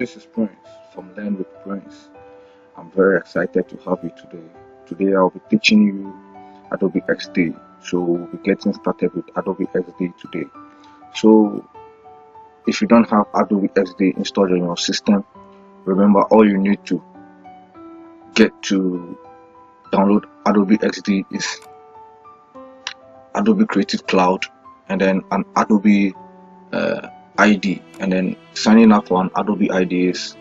this is Prince from Learn with Prince. I'm very excited to have you today. Today I'll be teaching you Adobe Xd. So we'll be getting started with Adobe Xd today. So if you don't have Adobe Xd installed on your system, remember all you need to get to download Adobe Xd is Adobe Creative Cloud and then an Adobe ID, and then signing up for an Adobe ID is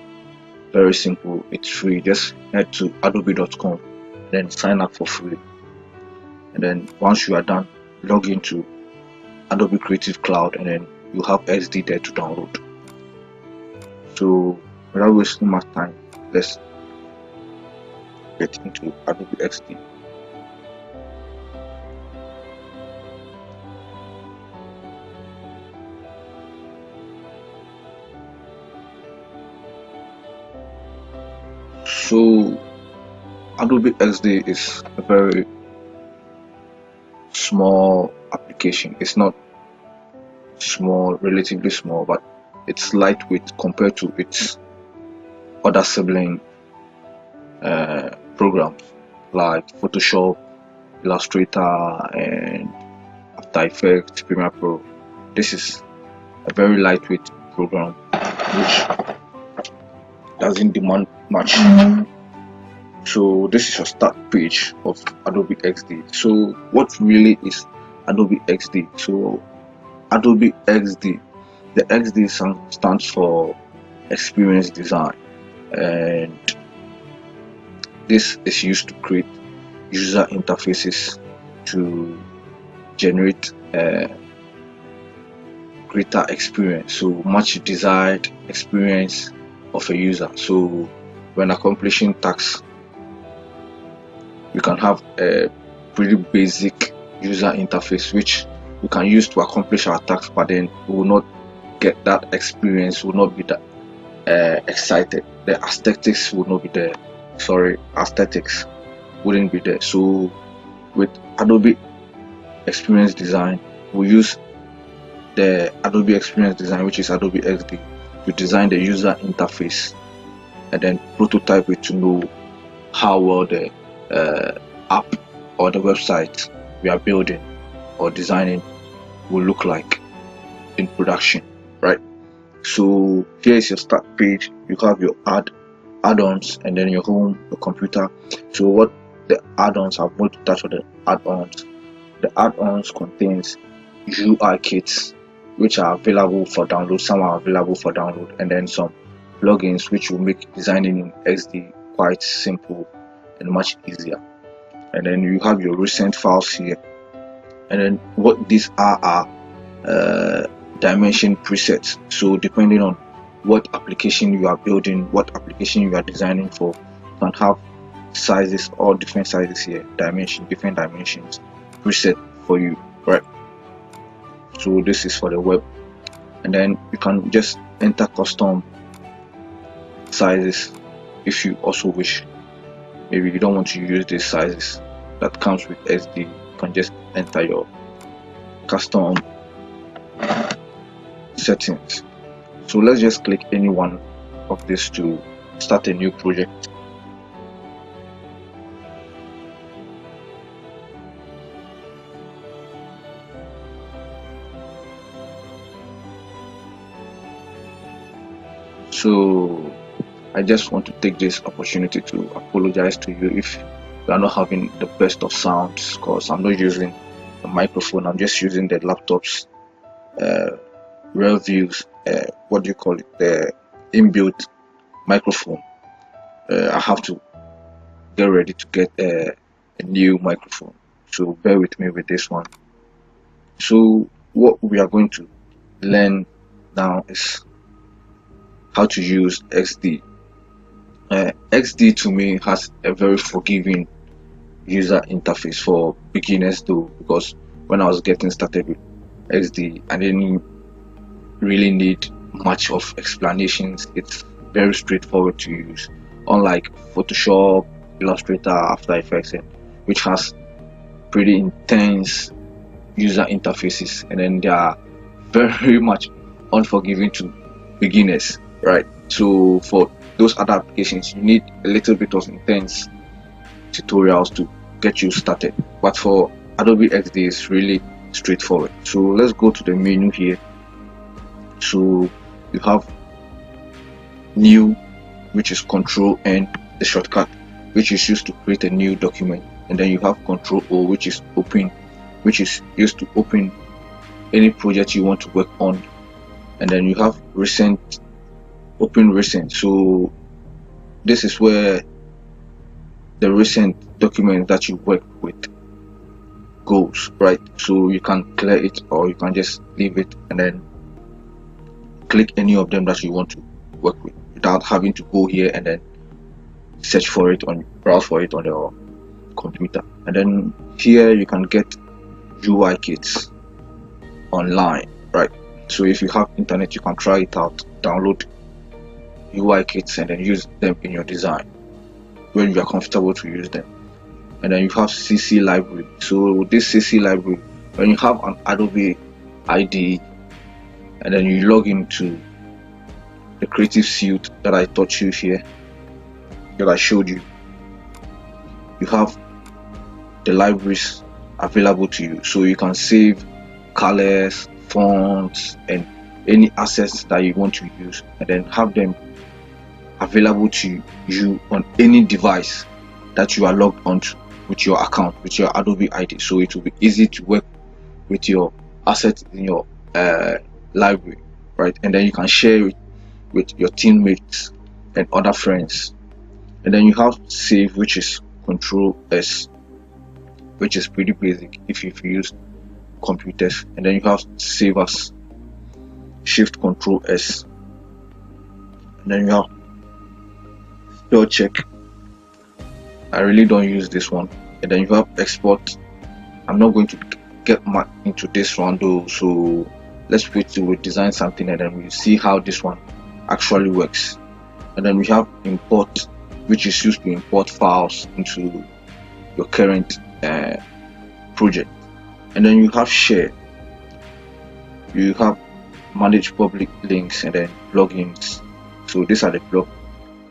very simple. It's free. Just head to adobe.com, then sign up for free, and then once you are done, log into Adobe Creative Cloud, and then you have XD there to download. So without wasting much time, let's get into Adobe XD. So Adobe Xd is a very small application. It's not small, relatively small, but it's lightweight compared to its other sibling programs like Photoshop, Illustrator, and After Effects, Premiere Pro. This is a very lightweight program which doesn't demand much. So this is your start page of Adobe Xd. So what really is Adobe Xd? So Adobe Xd, the XD stands for Experience Design, and this is used to create user interfaces to generate a greater experience, so much desired experience of a user. So when accomplishing tasks, you can have a pretty basic user interface which we can use to accomplish our tasks, but then we will not get that experience, will not be that excited. The aesthetics will not be there. Aesthetics wouldn't be there. So with Adobe Experience Design, we use the Adobe Experience Design, which is Adobe Xd, to design the user interface and then prototype it to know how well the app or the website we are building or designing will look like in production, right? So here is your start page. You have your add-ons, and then your home, your computer. So what the add-ons, I'm going to touch on the add-ons. The add-ons contains UI kits which are available for download. Some are available for download, and then some plugins which will make designing in XD quite simple and much easier. And then you have your recent files here, and then what these are dimension presets. So depending on what application you are building, what application you are designing for, you can have sizes, all different sizes here, different dimensions preset for you, right? So this is for the web, and then you can just enter custom sizes if you also wish. Maybe you don't want to use these sizes that comes with XD, you can just enter your custom settings. So let's just click any one of these to start a new project. So I just want to take this opportunity to apologize to you if you are not having the best of sounds, because I'm not using the microphone. I'm just using the laptop's real views, what do you call it, the inbuilt microphone. I have to get ready to get a new microphone, so bear with me with this one. So what we are going to learn now is how to use XD. XD to me has a very forgiving user interface for beginners though, because when I was getting started with XD, I didn't really need much of explanations. It's very straightforward to use, unlike Photoshop, Illustrator, After Effects, which has pretty intense user interfaces, and then they are very much unforgiving to beginners, right? So for those other applications, you need a little bit of intense tutorials to get you started. But for Adobe Xd, it's really straightforward. So let's go to the menu here. So you have new, which is Control N, the shortcut, which is used to create a new document, and then you have Control O, which is open, which is used to open any project you want to work on, and then you have recent, open recent. So this is where the recent document that you work with goes, right? So you can clear it or you can just leave it and then click any of them that you want to work with without having to go here and then search for it on, browse for it on your computer. And then here you can get UI kits online, right? So if you have internet, you can try it out, download UI kits and then use them in your design when you are comfortable to use them. And then you have CC library. So this CC library, when you have an Adobe ID and then you log into the creative suite that I taught you here, that I showed you, you have the libraries available to you, so you can save colors, fonts, and any assets that you want to use, and then have them available to you on any device that you are logged onto with your account, with your Adobe ID. So it will be easy to work with your assets in your library, right? And then you can share it with your teammates and other friends. And then you have save, which is Control S, which is pretty basic if you've used computers. And then you have save as, Shift Control S. And then you have spell check. I really don't use this one. And then you have export. I'm not going to get much into this one though, so let's wait till we design something and then we'll see how this one actually works. And then we have import, which is used to import files into your current project. And then you have share, you have manage public links, and then plugins. So these are the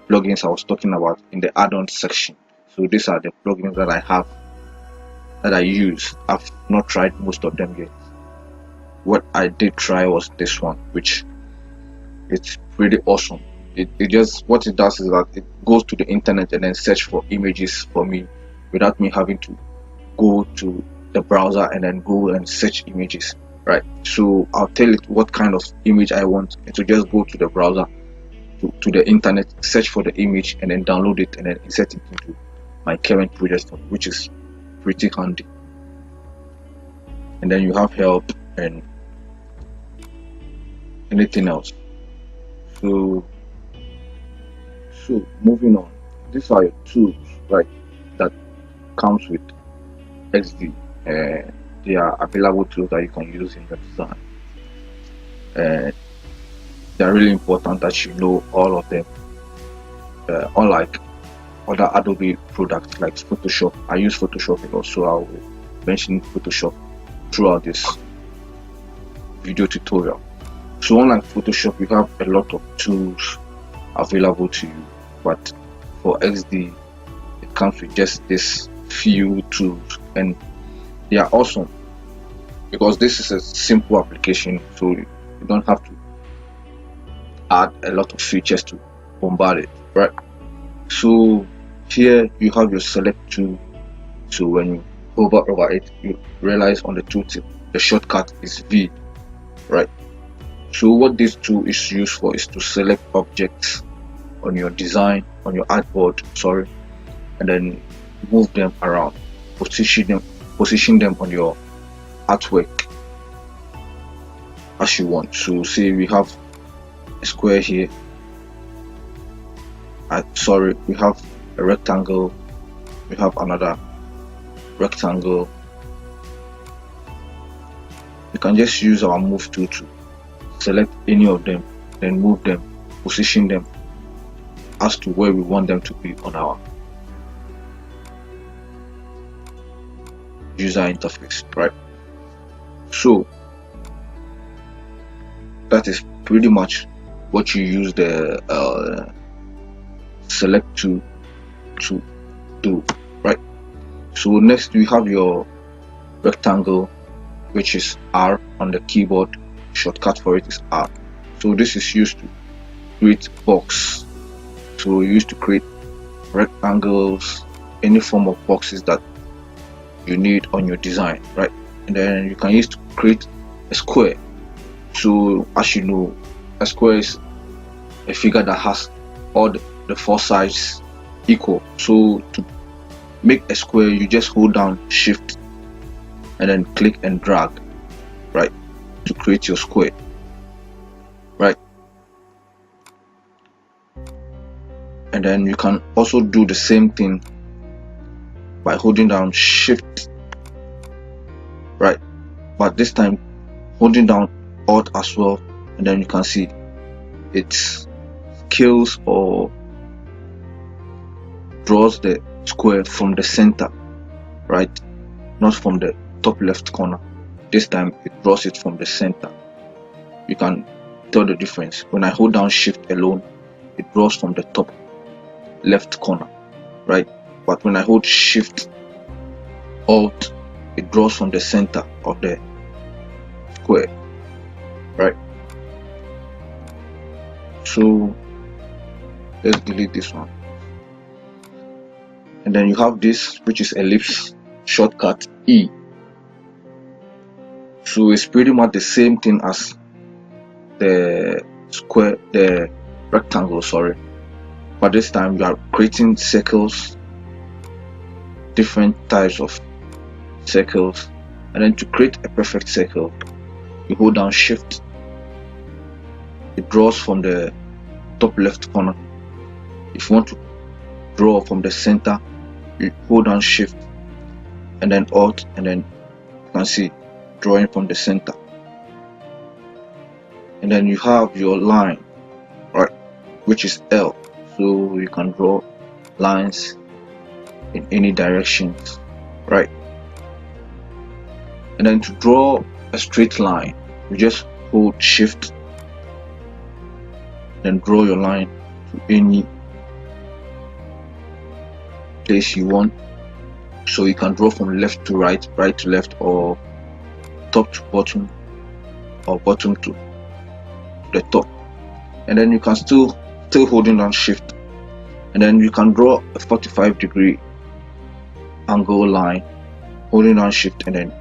plugins I was talking about in the add-on section. So these are the plugins that I have, that I use. I've not tried most of them yet. What I did try was this one, which it's pretty awesome. It just, what it does is that it goes to the internet and then search for images for me without me having to go to the browser and then go and search images, right? So I'll tell it what kind of image I want, and to just go to the browser, to the internet, search for the image and then download it and then insert it into my current project, which is pretty handy. And then you have help and anything else. So moving on, these are your tools, right, that comes with Xd. They are available tools that you can use in your design. They are really important that you know all of them. Unlike other Adobe products like Photoshop, I use Photoshop a lot, so I will mention Photoshop throughout this video tutorial. So unlike Photoshop, you have a lot of tools available to you, but for Xd it comes with just this few tools, and they are awesome because this is a simple application, so you don't have to add a lot of features to bombard it, right? So here you have your select tool. So when you hover over it, you realize on the tooltip the shortcut is V, right? So what this tool is used for is to select objects on your design, on your artboard, sorry, and then move them around, position them on your artwork as you want. So say we have a square here, we have a rectangle, we have another rectangle. You can just use our move tool to select any of them, then move them, position them as to where we want them to be on our user interface, right? So that is pretty much what you use the select to do, right? So next we have your rectangle, which is R on the keyboard. Shortcut for it is R. So this is used to create box. So you used to create rectangles, any form of boxes that you need on your design, right? And then you can use to create a square. So as you know, a square is a figure that has all the four sides equal. So to make a square, you just hold down shift and then click and drag, right, to create your square, right? And then you can also do the same thing by holding down shift, right, but this time holding down alt as well, and then you can see it scales or draws the square from the center, right, not from the top left corner. This time it draws it from the center. You can tell the difference. When I hold down shift alone, it draws from the top left corner, right? But when I hold shift alt, it draws from the center of the square, right? So let's delete this one. And then you have this, which is ellipse, shortcut E. So it's pretty much the same thing as the square, the rectangle, sorry, but this time you are creating circles, different types of circles. And then to create a perfect circle, you hold down shift, it draws from the top left corner. If you want to draw from the center, you hold down shift and then alt, and then you can see drawing from the center. And then you have your line, right, which is L. So you can draw lines in any directions, right? And then to draw a straight line, you just hold shift, then draw your line to any place you want. So you can draw from left to right, right to left, or top to bottom, or bottom to the top. And then you can still holding down shift, and then you can draw a 45-degree angle line, holding down shift and then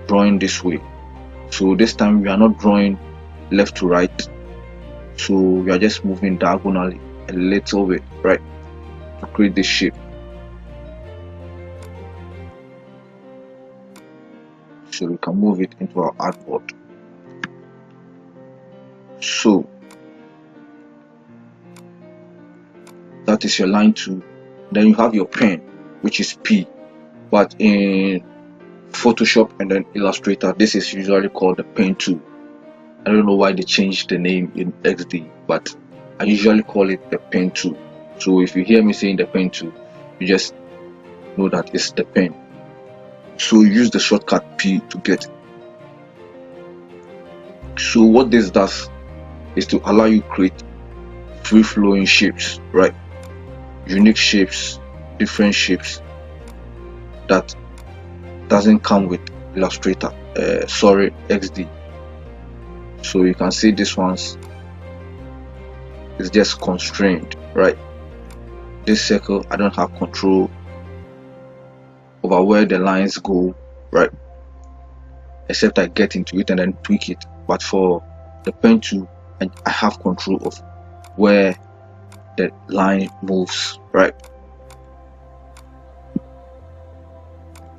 drawing this way. So this time we are not drawing left to right, so we are just moving diagonally a little bit, right, to create this shape. So we can move it into our artboard. So that is your line 2. Then you have your pen, which is P, but in Photoshop and then Illustrator, this is usually called the pen tool. I don't know why they changed the name in XD, but I usually call it the pen tool. So if you hear me saying the pen tool, you just know that it's the pen. So use the shortcut P to get it. So what this does is to allow you to create free-flowing shapes, right? Unique shapes, different shapes that doesn't come with Illustrator, XD. So you can see this one's is just constrained, right? This circle, I don't have control over where the lines go, right? Except I get into it and then tweak it. But for the pen tool, I have control of where the line moves, right?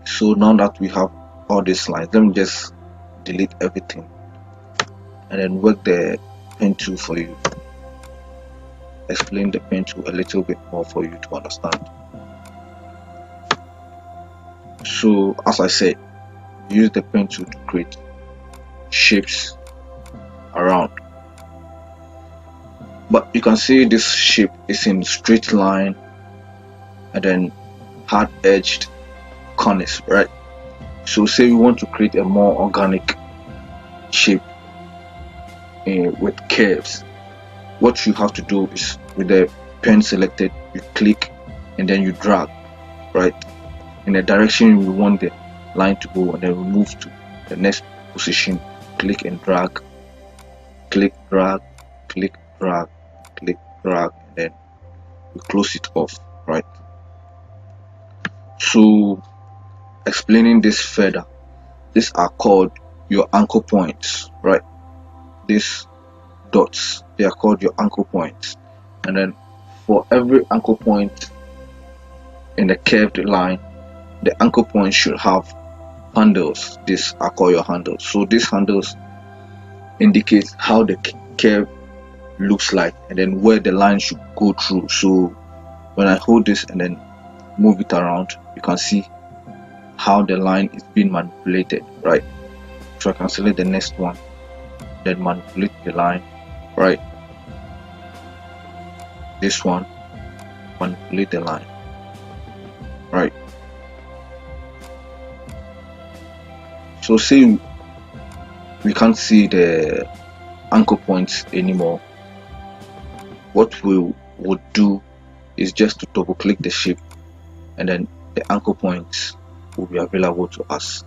So now that we have all these lines, let me just delete everything and then work the pen tool for you. Explain the pen tool a little bit more for you to understand. So as I said, use the pen tool to create shapes around. But you can see this shape is in straight line and then hard edged corners, right? So say we want to create a more organic shape with curves. what you have to do is, with the pen selected, you click and then you drag right in the direction you want the line to go, and then we move to the next position. Click and drag, click, drag, click, drag, click, drag, and then we close it off, right? So explaining this further, these are called your anchor points, right? These dots, they are called your anchor points. And then for every anchor point in the curved line, the anchor point should have handles. These are called your handles. So these handles indicate how the curve looks like and then where the line should go through. So when I hold this and then move it around, you can see how the line is being manipulated, right? So I can select the next one, then manipulate the line, right? This one, manipulate the line, right? So say we can't see the anchor points anymore, what we would do is just to double click the shape, and then the anchor points will be available to us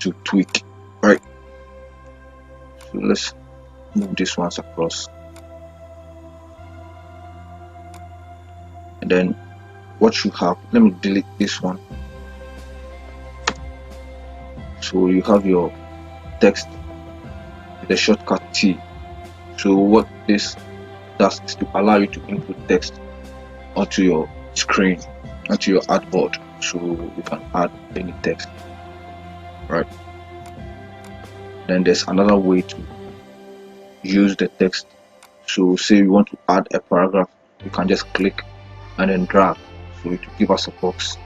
to tweak, right? So let's move these ones across, and then what you have, let me delete this one. So you have your text with the shortcut T. So what this does is to allow you to input text onto your screen, onto your artboard, so you can add any text, right? Then there's another way to use the text. So say you want to add a paragraph, you can just click and then drag, so it will give us a box,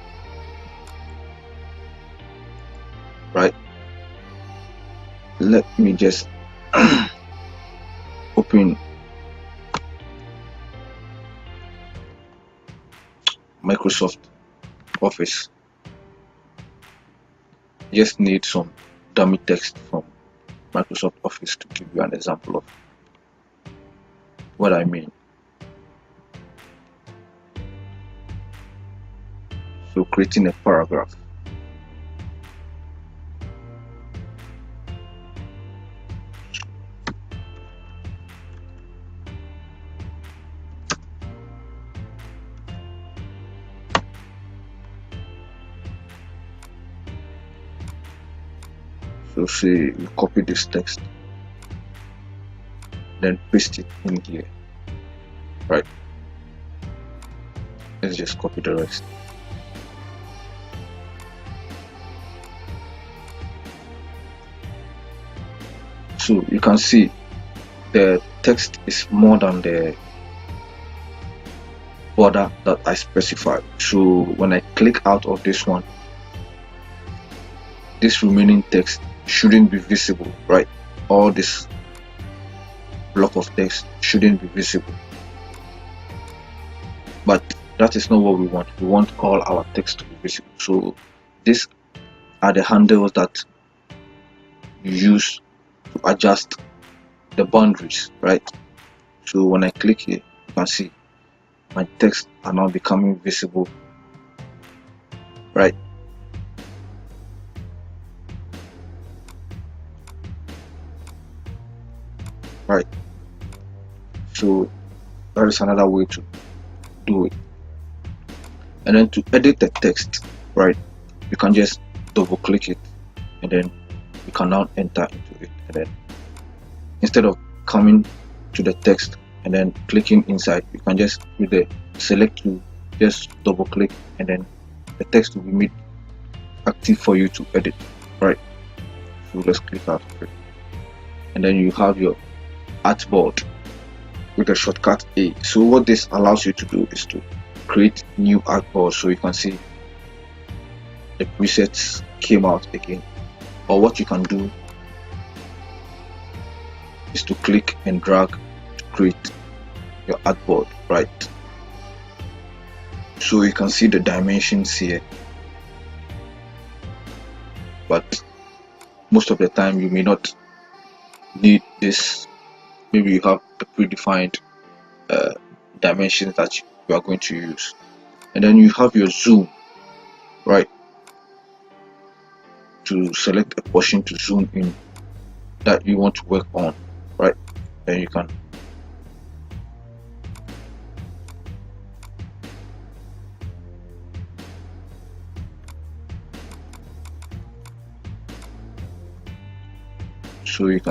right? Let me just open Microsoft Office. Just need some dummy text from Microsoft Office to give you an example of what I mean. So creating a paragraph. So say you copy this text, then paste it in here, right? Let's just copy the rest. So you can see the text is more than the border that I specified. So when I click out of this one, this remaining text shouldn't be visible, right? All this block of text shouldn't be visible, but that is not what we want. We want all our text to be visible. So these are the handles that you use to adjust the boundaries, right? So when I click here, you can see my text are now becoming visible, right? Right. So that is another way to do it. And then to edit the text, right, you can just double click it, and then you can now enter into it. And then instead of coming to the text and then clicking inside, you can just, with the select tool, just double click, and then the text will be made active for you to edit, right? So let's click out of it, and then you have your artboard with the shortcut A. So what this allows you to do is to create new artboard. So you can see the presets came out again, or what you can do is to click and drag to create your artboard, right? So you can see the dimensions here, but most of the time you may not need this maybe you have a predefined dimensions that you are going to use, and then you have your zoom, right, to select a portion to zoom in that you want to work on, right. Then you can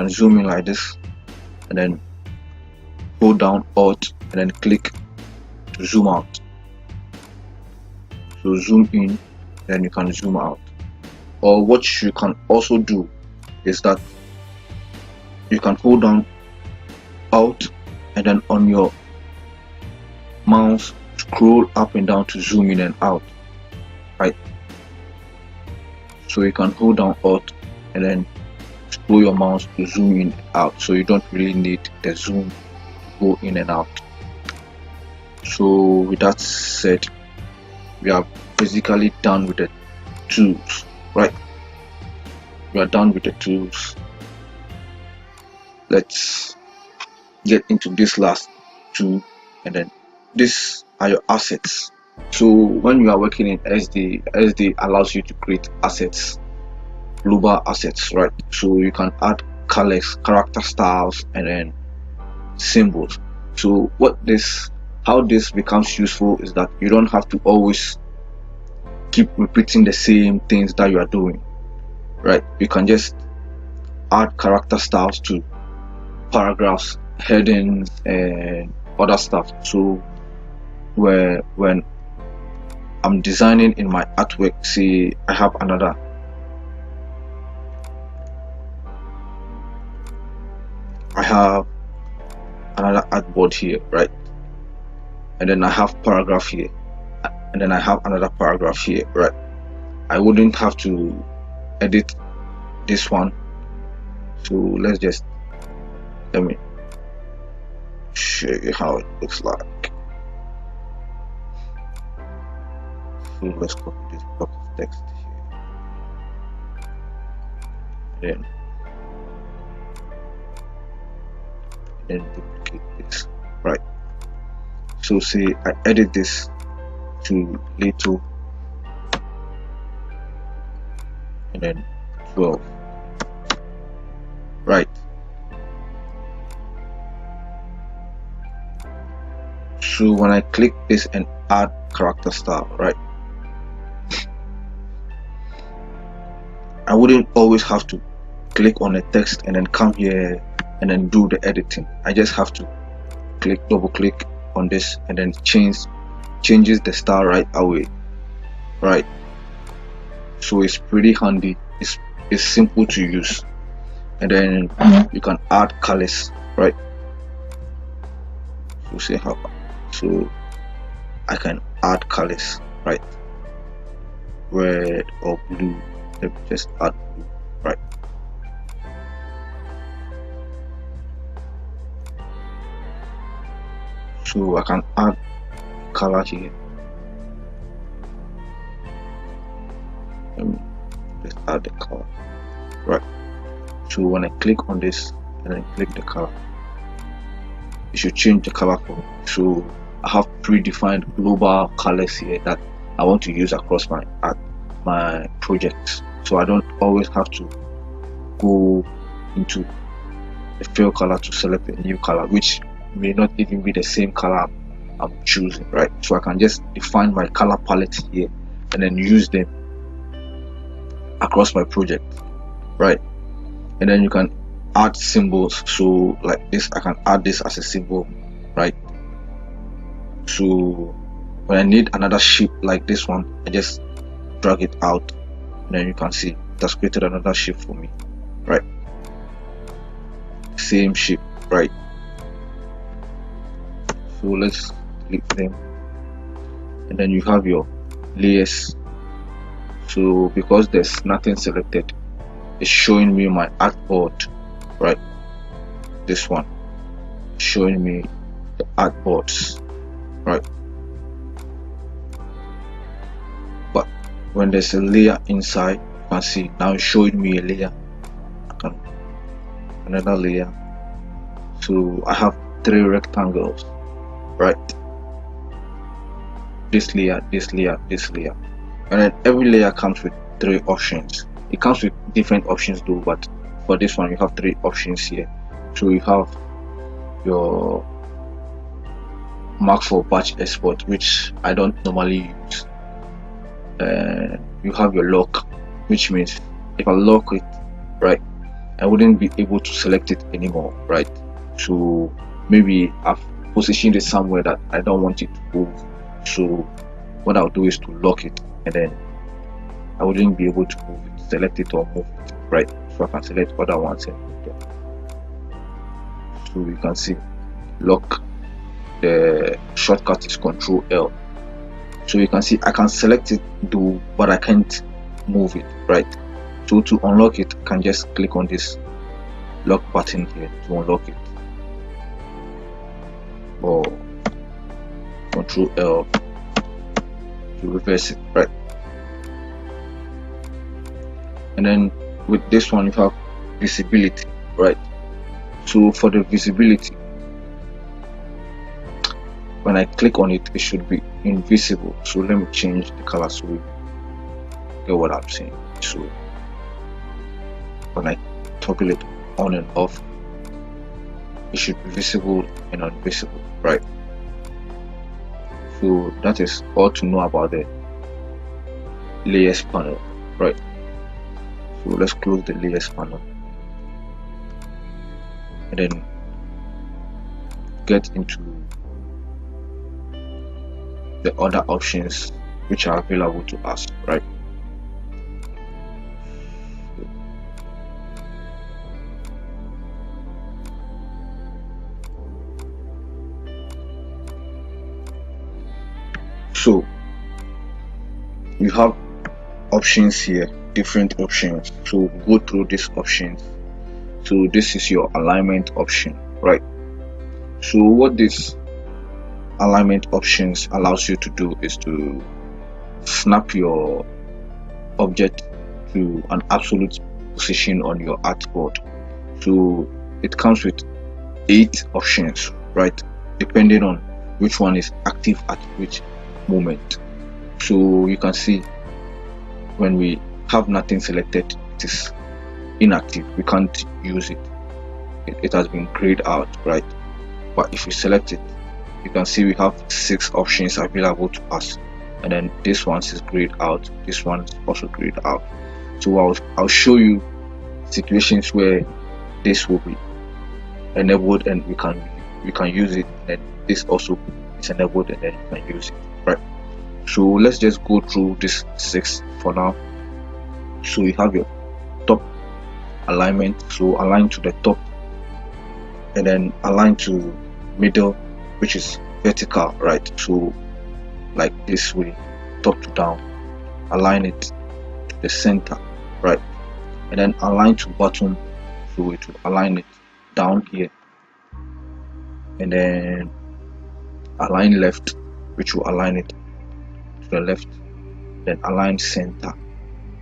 zoom in like this, and then hold down Alt and then click to zoom out. So zoom in, then you can zoom out. Or what you can also do is that you can hold down Alt and then on your mouse scroll up and down to zoom in and out, right. So you can hold down Alt and then scroll your mouse to zoom in and out, so you don't really need the zoom to go in and out. So with that said, we are basically done with the tools, right. We are done with the tools. Let's get into this last tool, and then these are your assets. So when you are working in Xd allows you to create assets, global assets, right. So you can add colors, character styles, and then symbols. So how this becomes useful is that you don't have to always keep repeating the same things that you are doing, right. You can just add character styles to paragraphs, headings, and other stuff. So when I'm designing in my artwork, say I have another artboard here, right, and then I have paragraph here, and then I have another paragraph here, right. I wouldn't have to edit this one, so let me show you how it looks like. So let's copy this block of text here, then duplicate this, right. So say I edit this to little and then 12, right. So when I click this and add character style, right, I wouldn't always have to click on the text and then come here and then do the editing. I just have to double click on this, and then changes the style right away, right. So it's pretty handy, it's simple to use, and then you can add colors, right. So I can add colors, right, red or blue. Let me just add blue, right. So I can add color here. Let me just add the color, right. So when I click on this and then click the color, it should change the color for me. So I have predefined global colors here that I want to use across my projects, so I don't always have to go into the fill color to select a new color, which may not even be the same color I'm choosing, right. So I can just define my color palette here and then use them across my project, right. And then you can add symbols. So like this, I can add this as a symbol, right. So when I need another shape like this one, I just drag it out, and then you can see it has created another shape for me, right. Same shape, right. So let's click them, and then you have your layers. So because there's nothing selected, it's showing me my artboard, right. This one showing me the artboards, right. But when there's a layer inside, you can see now it's showing me a layer, another layer. So I have 3 rectangles, right? This layer, this layer, this layer, and then every layer comes with 3 options. It comes with different options though, but for this one you have 3 options here. So you have your mark for batch export, which I don't normally use. You have your lock, which means if I lock it, right, I wouldn't be able to select it anymore, right? So maybe I've positioned it somewhere that I don't want it to move, so what I'll do is to lock it, and then I wouldn't be able to move it, select it or move it, right? So I can select other ones and move them. So you can see lock, the shortcut is Control L. So you can see I can select it though, but I can't move it, right? So to unlock it, I can just click on this lock button here to unlock it, or Control L to reverse it, right? And then with this one you have visibility, right? So for the visibility, when I click on it, it should be invisible. So let me change the color so you get what I'm saying. So when I toggle it on and off, it should be visible and invisible, right? So that is all to know about the layers panel, right? So let's close the layers panel and then get into the other options which are available to us, right? So you have options here, different options. So go through these options. So this is your alignment option, right? So what this alignment options allows you to do is to snap your object to an absolute position on your artboard. So it comes with 8 options, right, depending on which one is active at which moment. So you can see when we have nothing selected, it is inactive, we can't use it. It has been grayed out, right? But if we select it, you can see we have 6 options available to us, and then this one is grayed out, this one is also grayed out. So I'll show you situations where this will be enabled and we can use it, and this also is enabled and then you can use it, right? So let's just go through this 6 for now. So you have your top alignment, so align to the top, and then align to middle, which is vertical, right? So like this way, top to down, align it to the center, right? And then align to bottom, so it will align it down here, and then align left, which will align it to the left, then align center,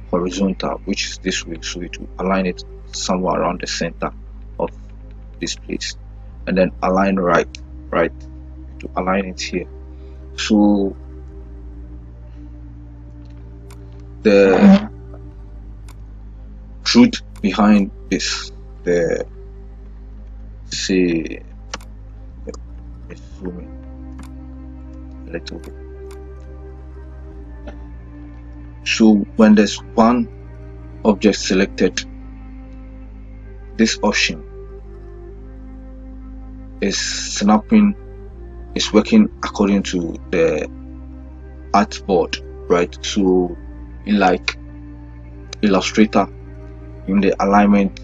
horizontal, which is this way, so it will align it somewhere around the center of this place, and then align right, to align it here. So the truth behind this, the say, let's zoom in a little bit. So when there's one object selected, this option is snapping, is working according to the artboard, right? So in like Illustrator, in the alignment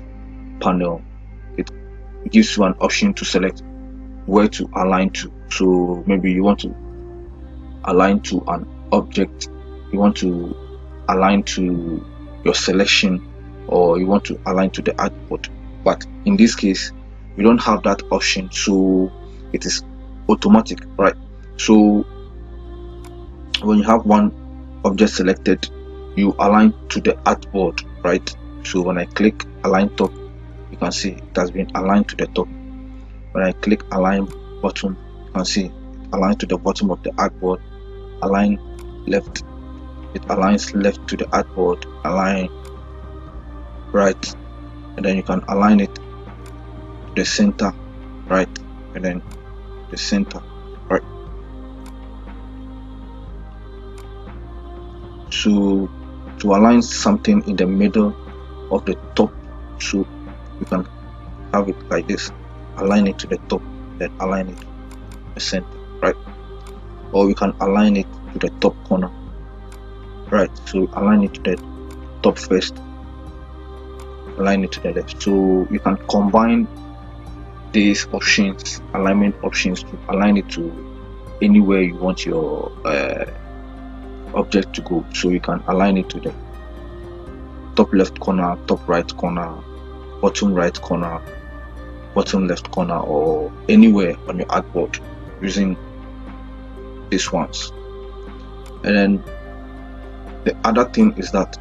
panel, it gives you an option to select where to align to. So maybe you want to align to an object, you want to align to your selection, or you want to align to the artboard. But in this case, we don't have that option, so it is automatic, right? So when you have one object selected, you align to the artboard, right? So when I click align top, you can see it has been aligned to the top. when I click align bottom, you can see align to the bottom of the artboard, align left, it aligns left to the artboard, align right, and then you can align it to the center right, and then the center right. So to align something in the middle of the top, so you can have it like this, align it to the top, then align it to the center right, or we can align it to the top corner right. So align it to the top first, align it to the left. So you can combine these options, alignment options, to align it to anywhere you want your object to go. So you can align it to the top left corner, top right corner, bottom right corner, bottom left corner, or anywhere on your artboard using these ones. And then the other thing is that,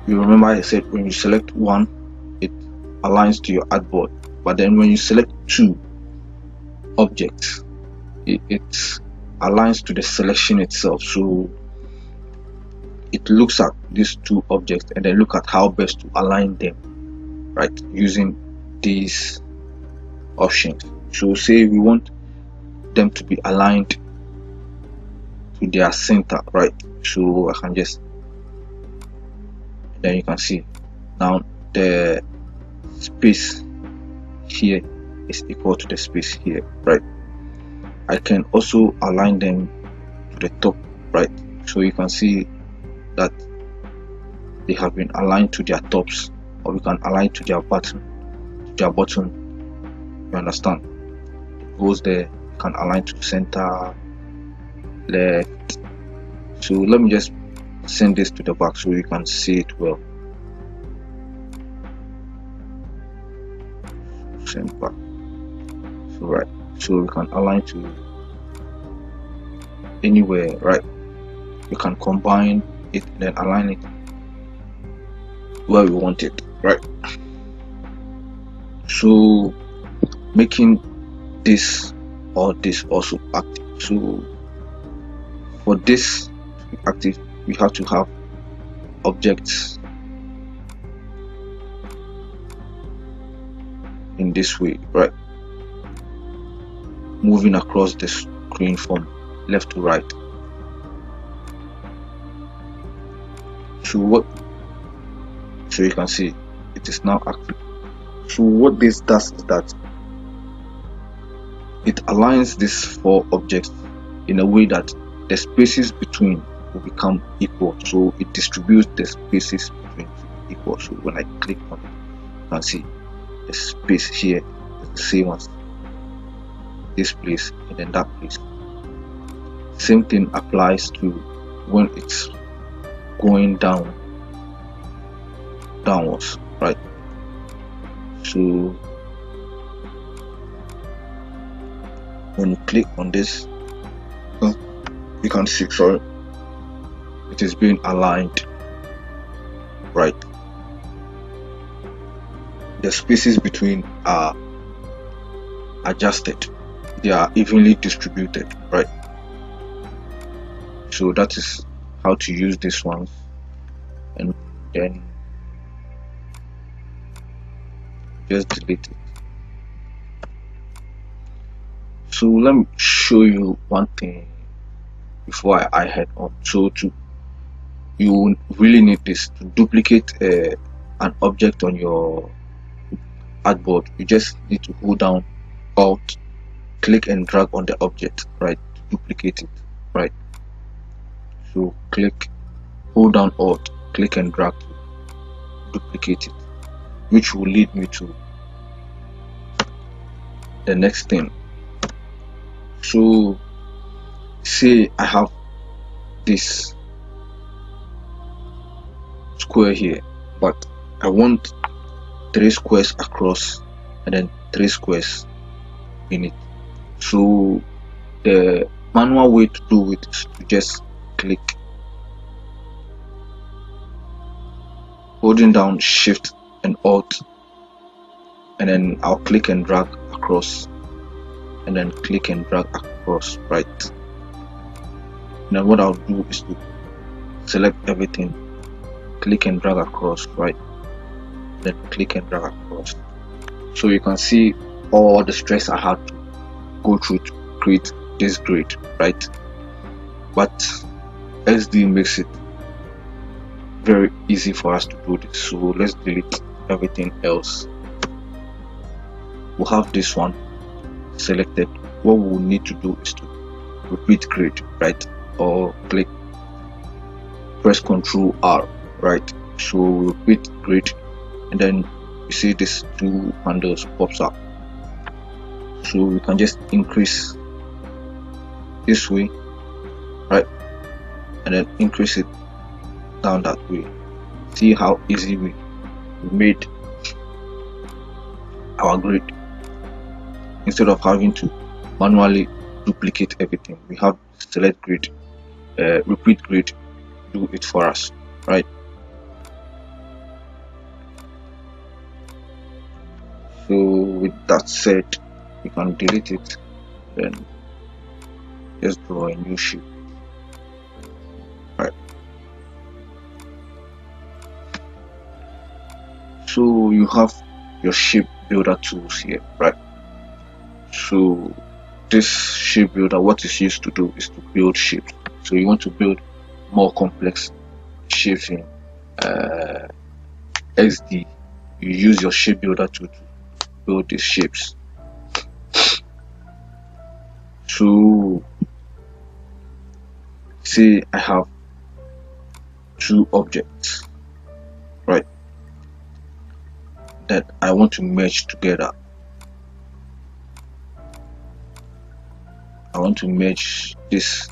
you remember I said when you select one, it aligns to your artboard, but then when you select two objects, it aligns to the selection itself. So it looks at these two objects and then look at how best to align them right, using these options. So say we want them to be aligned to their center right, so I can just, then you can see now the space here is equal to the space here right. I can also align them to the top right, so you can see that they have been aligned to their tops, or we can align to their bottom, you understand. It goes there, you can align to the center, left. So let me just send this to the back so you can see it well. Send back. So right, so we can align to anywhere right. You can combine it, then align it where we want it right. So making this or this also active. So for this to be active, we have to have objects in this way right, moving across the screen from left to right. So you can see it is now active. So what this does is that it aligns these four objects in a way that the spaces between will become equal. So it distributes the spaces between equal. So when I click on it, you can see the space here is the same as this place and then that place. Same thing applies to when it's going downwards right. So when you click on this, you can see, sorry, it is being aligned right. The spaces between are adjusted, they are evenly distributed right. So that is how to use this one. And then just delete it. So let me show you one thing before I head on. So you really need this to duplicate an object on your artboard. You just need to hold down Alt, click and drag on the object right to duplicate it right. So click, hold down Alt, click and drag to duplicate it, which will lead me to the next thing. So say I have this square here, but I want 3 squares across and then 3 squares in it. So the manual way to do it is to just click, holding down Shift and Alt, and then I'll click and drag across and then click and drag across, right? Now what I'll do is to select everything, click and drag across, right? Then click and drag across. So you can see all the stress I had to go through to create this grid, right? But Xd makes it very easy for us to do this. So let's delete everything else. We'll have this one selected. What we will need to do is to repeat grid, right? Or press Ctrl R, right? So repeat grid, and then you see this two handles pops up. So we can just increase this way, right? And then increase it down that way. See how easy we made our grid. Instead of having to manually duplicate everything, we have select grid, repeat grid, do it for us, right? So with that said, we can delete it, then just draw a new shape, right? So you have your shape builder tools here, right? So this shape builder, what it's used to do is to build shapes. So you want to build more complex shapes in Xd, you use your shape builder tool to build these shapes. So say I have two objects, right, that I want to merge together. I want to merge this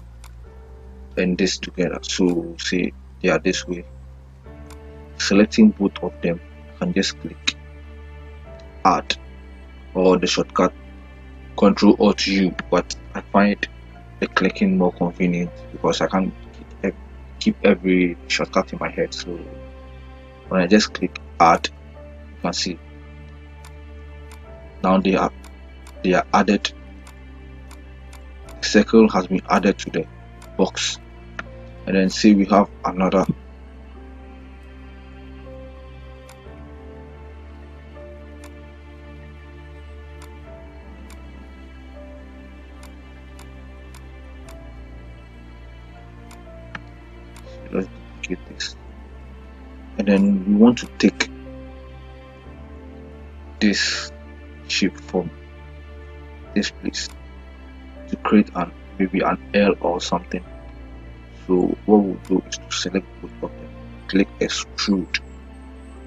and this together. So say they are this way. Selecting both of them, I can just click add, or the shortcut Ctrl Alt U, but I find the clicking more convenient because I can't keep every shortcut in my head. So when I just click add, you can see now they are added. The circle has been added to the box, and then say we have another let's duplicate this, and then we want to take this shape from this place to create maybe an L or something. So what we'll do is to select both of them, click extrude.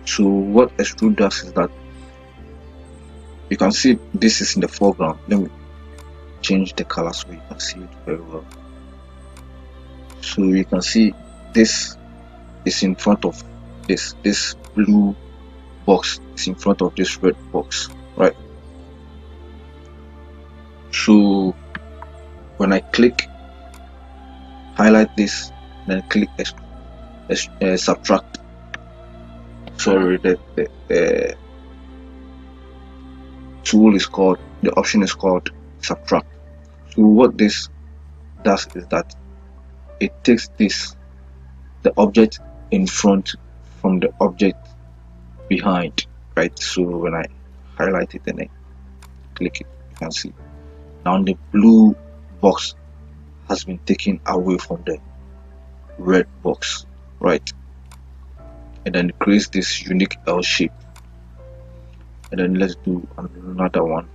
So what extrude does is that you can see this is in the foreground. Let me change the color so you can see it very well. So you can see this is in front of this blue box is in front of this red box, right? So when I click highlight this, then click subtract, sorry, the tool is called, the option is called subtract. So what this does is that it takes the object in front from the object behind, right? So when I highlight it and I click it, you can see now the blue box has been taken away from the red box, right? And then it creates this unique L shape. And then let's do another one.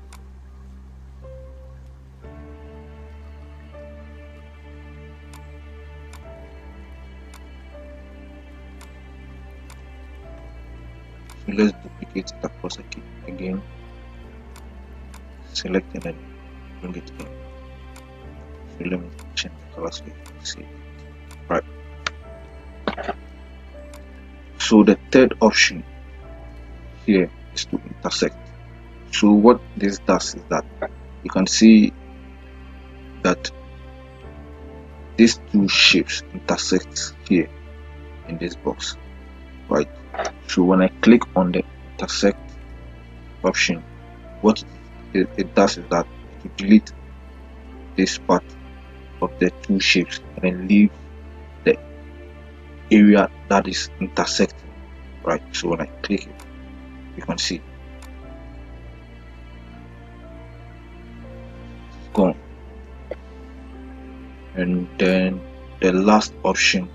So let's duplicate it across again, select and then bring it in. So let me change the color so you can see, right? So the third option here is to intersect. So what this does is that you can see that these two shapes intersect here in this box, right? So when I click on the intersect option, what it does is that to delete this part of the two shapes and then leave the area that is intersecting, right? So when I click it, you can see it's gone. And then the last option,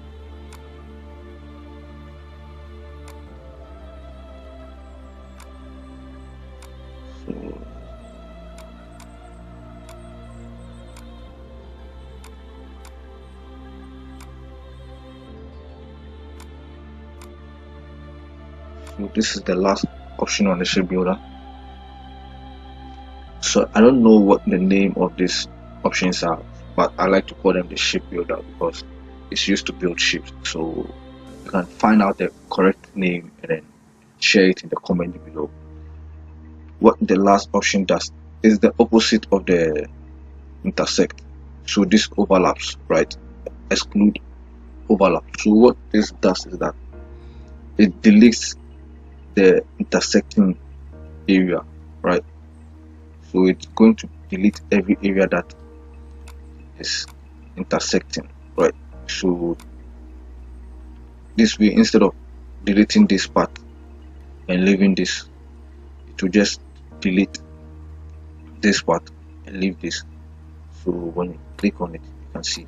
so this is the last option on the shape builder. So I don't know what the name of these options are, but I like to call them the shape builder because it's used to build shapes. So you can find out the correct name and then share it in the comment below. What the last option does is the opposite of the intersect. So this overlaps, right? Exclude overlap. So what this does is that it deletes the intersecting area, right? So it's going to delete every area that is intersecting, right? So this way, instead of deleting this part and leaving this, it will just delete this part and leave this. So when you click on it, you can see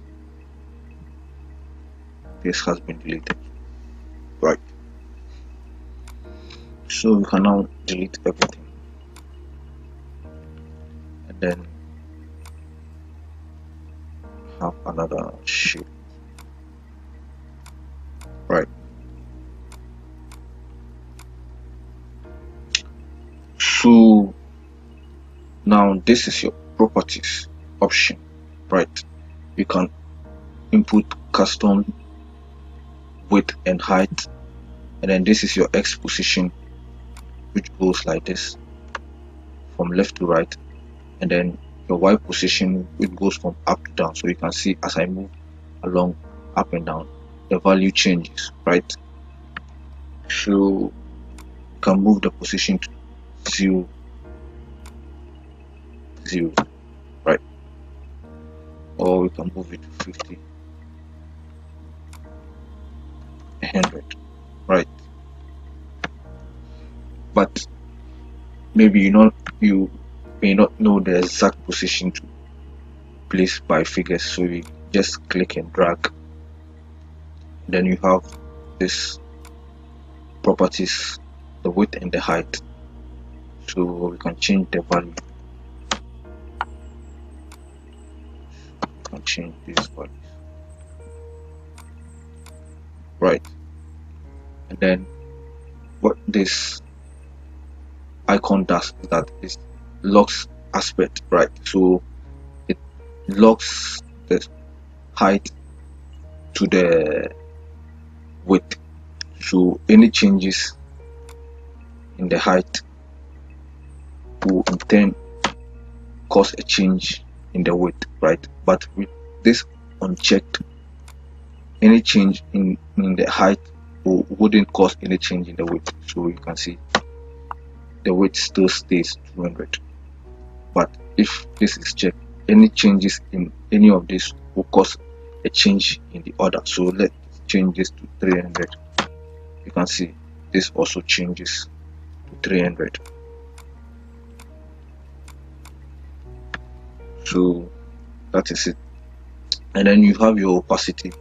this has been deleted, right? So you can now delete everything and then have another shape, right? So now this is your properties option, right? You can input custom width and height, and then this is your X position, which goes like this from left to right, and then your Y position, which goes from up to down. So you can see as I move along up and down, the value changes, right? So you can move the position to 0, 0, right? Or we can move it to 50, 100, right? But maybe you may not know the exact position to place by figures, so you just click and drag. Then you have this properties, the width and the height. So we can change the value. We can change these values, right? And then what this icon does is that it locks aspect, right? So it locks the height to the width. So any changes in the height will in turn cause a change in the width, right? But with this unchecked, any change in the height wouldn't cause any change in the width. So you can see the width still stays 200. But if this is checked, any changes in any of this will cause a change in the order. So let's change this to 300. You can see this also changes to 300. So that is it. And then you have your opacity,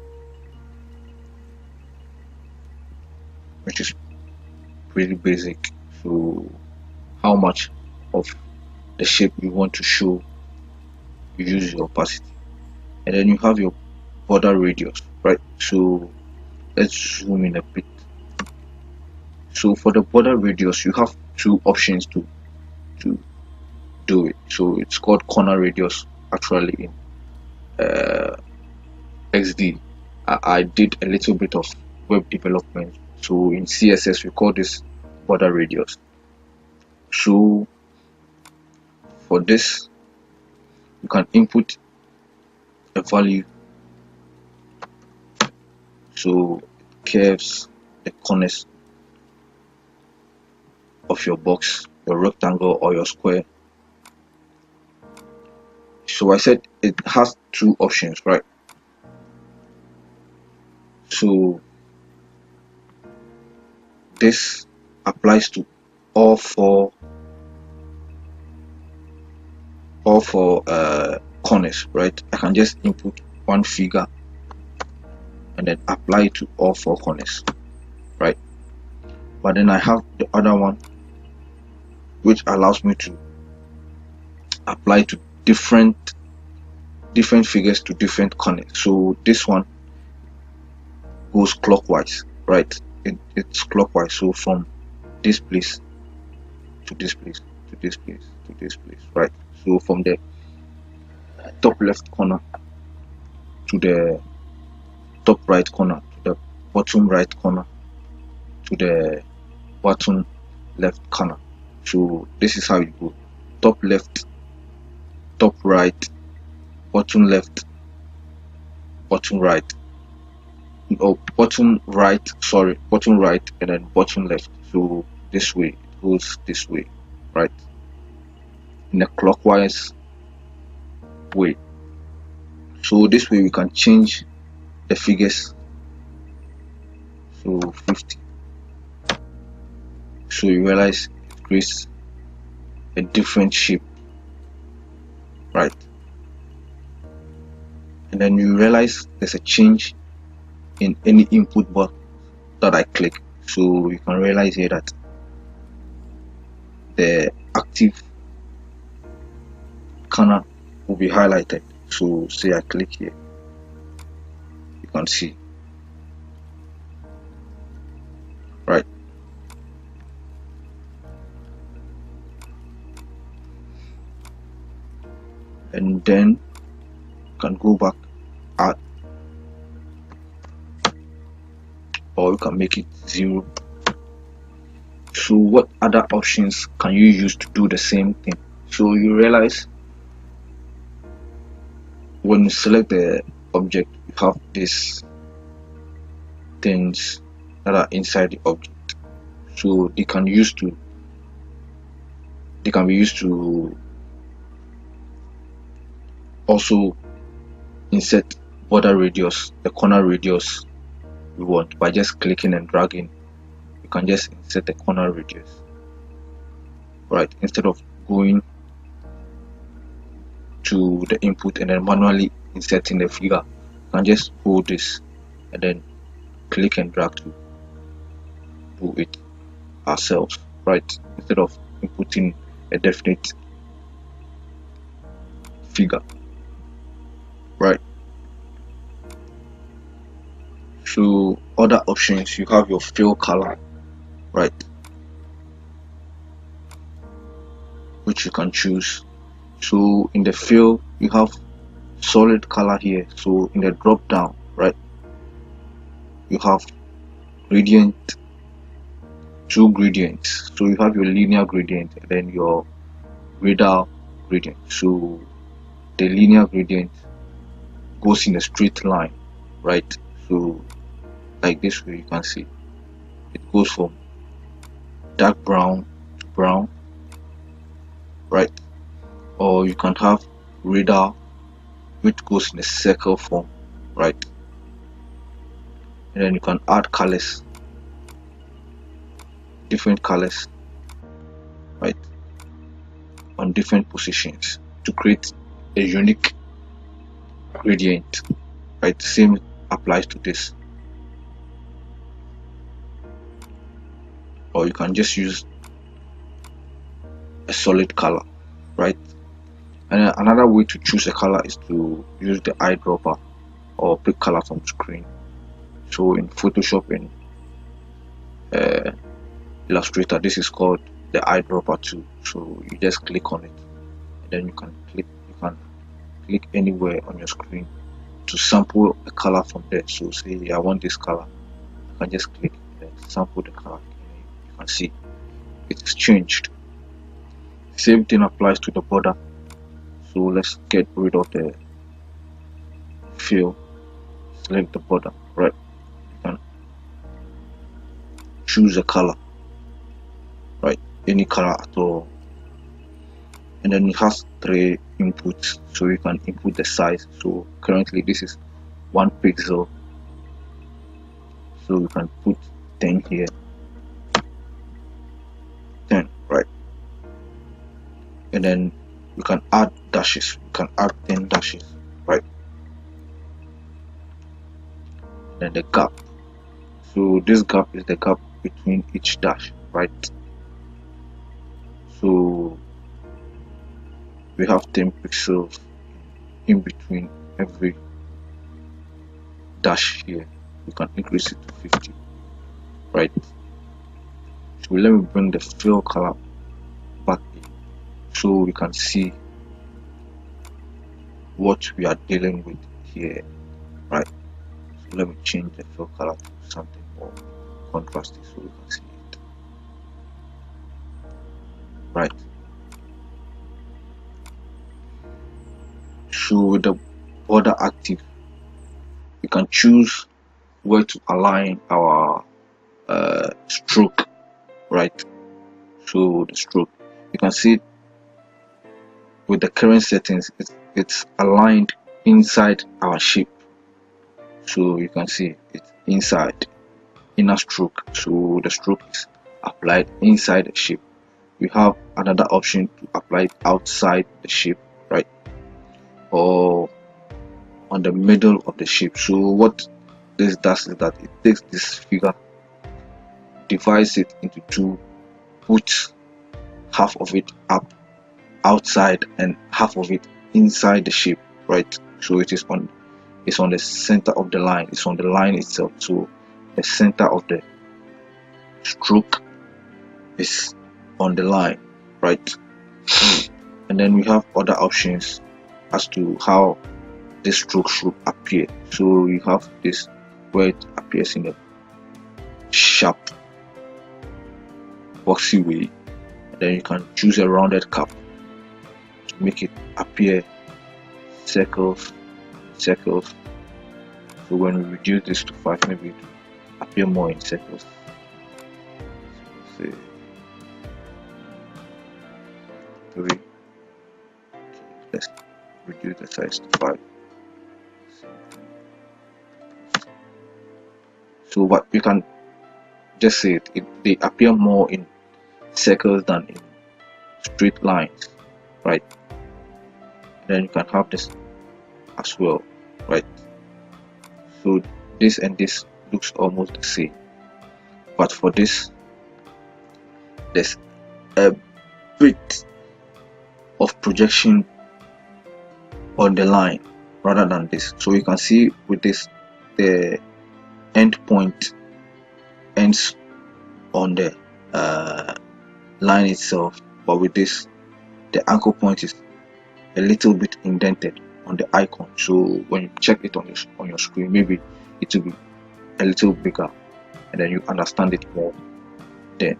which is pretty basic. So how much of the shape you want to show, you use your opacity. And then you have your border radius, right? So let's zoom in a bit. So for the border radius, you have two options to do it. So it's called corner radius actually in Xd. I did a little bit of web development, so in CSS we call this border radius. So for this, you can input a value, so it curves the corners of your box, your rectangle or your square, So I said it has two options, right? So this applies to all four corners, right? I can just input one figure and then apply it to all four corners, right? But then I have the other one which allows me to apply to different figures to different corners. So this one goes clockwise, right? It's clockwise. So from this place to this place to this place to this place, right? So from the top left corner to the top right corner to the bottom right corner to the bottom left corner. So this is how you go: top left, top right, bottom left, bottom right, or bottom right, sorry, bottom right, and then bottom left. So this way it goes this way, right, in a clockwise way. So this way we can change the figures. So 50. So you realize it creates a different shape, right? And then you realize there's a change in any input box that I click. So you can realize here that the active corner will be highlighted. So say I click here, you can see, right? And then you can go back, add, or you can make it 0. So what other options can you use to do the same thing? So you realize when you select the object, you have these things that are inside the object. So they can be used to also insert border radius, the corner radius we want. By just clicking and dragging, you can just insert the corner radius, right? Instead of going to the input and then manually inserting the figure, you can just hold this and then click and drag to do it ourselves, right? Instead of inputting a definite figure, right? So other options, you have your fill color, right, which you can choose. So in the fill you have solid color here. So in the drop down, right, you have gradient, 2 gradients. So you have your linear gradient and then your radial gradient. So the linear gradient goes in a straight line, right? So like this way, you can see it goes from dark brown to brown, right? Or you can have radial, which goes in a circle form, right? And then you can add colors, different colors, right, on different positions to create a unique gradient, right? Same applies to this. Or you can just use a solid color, right? And another way to choose a color is to use the eyedropper or pick color from screen. So in Photoshop and Illustrator, this is called the eyedropper tool. So you just click on it and then you can click anywhere on your screen to sample a color from there. So say I want this color, I can just click and sample the color. You can see it is changed. Same thing applies to the border. So let's get rid of the fill, select the border, right? You can choose a color, right? Any color at all, and then it has 3 inputs, so you can input the size. So currently this is 1 pixel, so you can put 10 here, 10, right? And then you can add dashes, you can add 10 dashes, right? Then the gap, so this gap is the gap between each dash, right? So we have 10 pixels in between every dash here. You can increase it to 50, right? So let me bring the fill color back in so we can see what we are dealing with here, right? So let me change the fill color to something more contrasty so we can see it, right? So with the border active, we can choose where to align our stroke, right? So the stroke, you can see with the current settings, it's aligned inside our shape. So you can see it's inside, inner stroke, so the stroke is applied inside the shape. We have another option to apply it outside the shape, right, or on the middle of the shape. So what this does is that it takes this figure, divides it into 2, puts half of it up outside and half of it inside the shape, right? So it's on the center of the line, it's on the line itself. So the center of the stroke is on the line, right? And then we have other options as to how this stroke should appear. So you have this where it appears in a sharp boxy way, and then you can choose a rounded cap to make it appear circles. So when we reduce this to 5, maybe it will appear more in circles. So say 3. Okay, let's reduce the size to 5. So what you can just say they appear more in circles than in straight lines, right? Then you can have this as well, right? So this and this looks almost the same, but for this there's a bit of projection on the line rather than this. So you can see with this the end point ends on the line itself, but with this the anchor point is a little bit indented on the icon. So when you check it on your screen, maybe it will be a little bigger and then you understand it more then.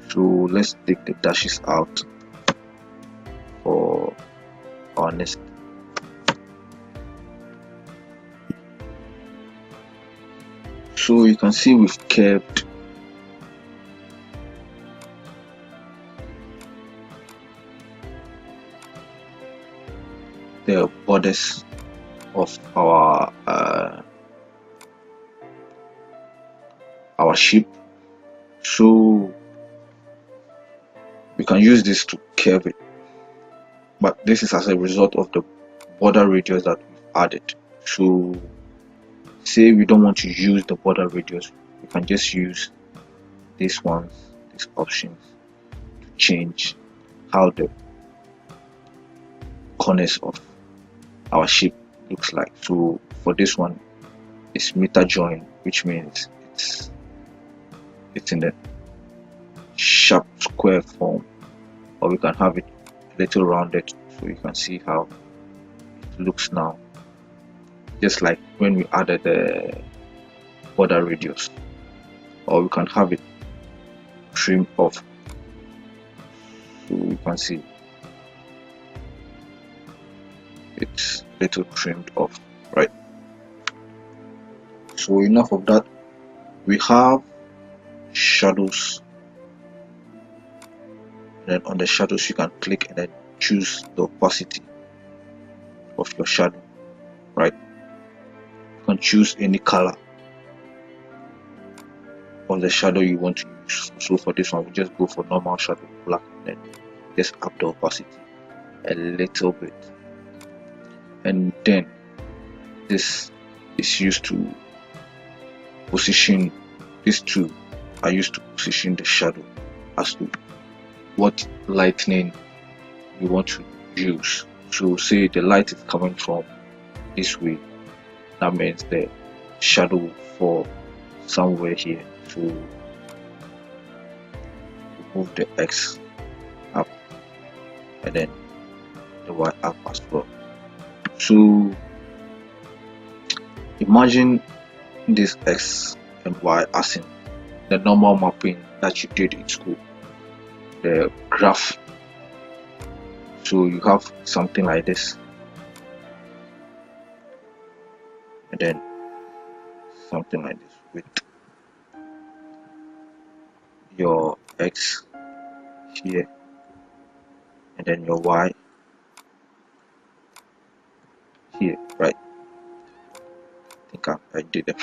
So let's take the dashes out for our next. So you can see we've curved the borders of our shape. So we can use this to curve it, but this is as a result of the border radius that we've added. So say we don't want to use the border radius, we can just use these options to change how the corners of our shape looks like. So for this one, it's meter join, which means it's in the sharp square form, or we can have it a little rounded so you can see how it looks now, just like when we added the border radius. Or we can have it trimmed off so you can see it's little trimmed off, right? So enough of that. We have shadows, and then on the shadows you can click and then choose the opacity of your shadow, right? You can choose any color of the shadow you want to use. So for this one, we just go for normal shadow, black, and then just up the opacity a little bit, and then this is used to position. These two are used to position the shadow as to what lightning you want to use. So say the light is coming from this way, that means the shadow will fall somewhere here. So move the X up and then the Y up as well. So imagine this X and Y as in the normal mapping that you did in school, the graph. So you have something like this, and then something like this with your X here, and then your Y here, right? I think I did a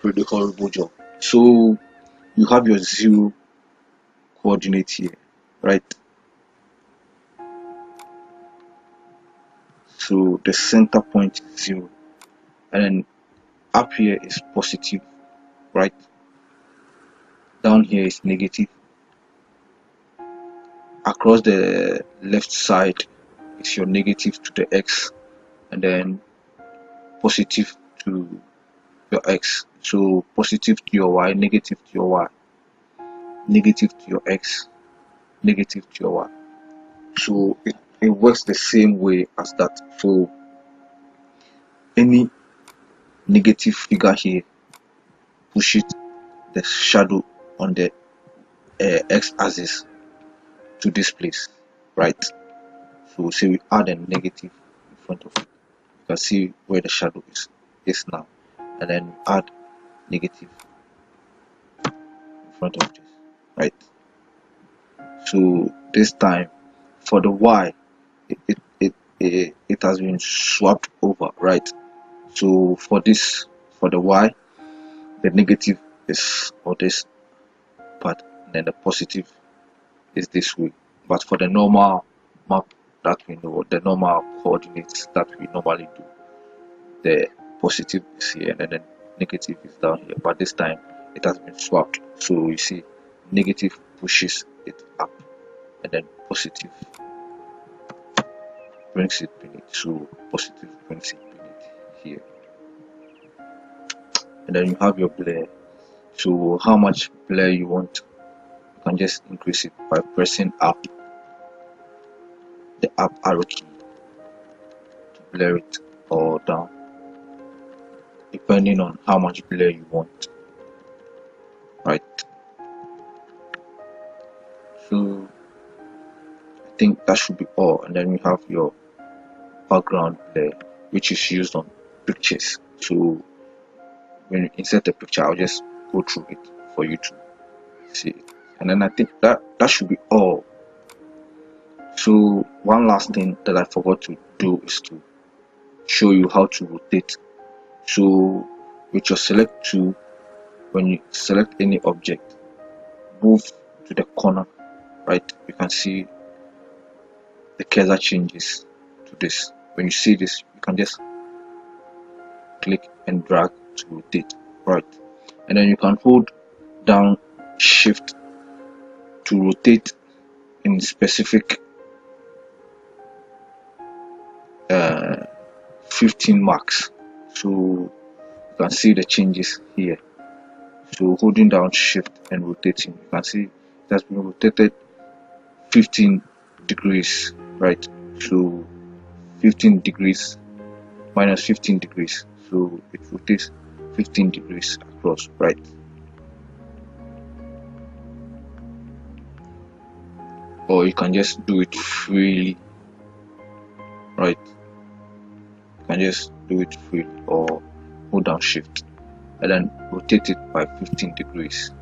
pretty horrible job. So you have your 0 coordinate here, right? So the center point is 0, and then up here is positive, right? Down here is negative. Across the left side is your negative to the X, and then positive to your X. So positive to your Y, negative to your Y, negative to your X, negative to your Y. So it works the same way as that. So any negative figure here pushes the shadow on the X axis to this place, right? So say we add a negative in front of it, you can see where the shadow is now, and then add negative in front of this, right? So this time for the Y, it has been swapped over, right? So for the Y, the negative is on this part, and then the positive is this way. But for the normal map that we know, the normal coordinates that we normally do, the positive is here and then the negative is down here. But this time it has been swapped. So you see, negative pushes it up, and then positive brings it beneath. So positive brings it beneath here, and then you have your blur. So how much blur you want, you can just increase it by pressing up the up arrow key to blur it, or down depending on how much blur you want, right? So I think that should be all, and then we have your background blur, which is used on pictures. So when you insert a picture, I'll just go through it for you to see it, and then I think that should be all. So one last thing that I forgot to do is to show you how to rotate. So with your select tool, when you select any object, move to the corner, right? You can see the cursor changes to this. When you see this, you can just click and drag to rotate, right? And then you can hold down shift to rotate in specific 15 marks. So you can see the changes here. So holding down shift and rotating, you can see it has been rotated 15 degrees, right? So 15 degrees minus 15 degrees, so it rotates 15 degrees across, right? Or you can just do it freely, right? You can just do it freely, or hold down shift and then rotate it by 15 degrees.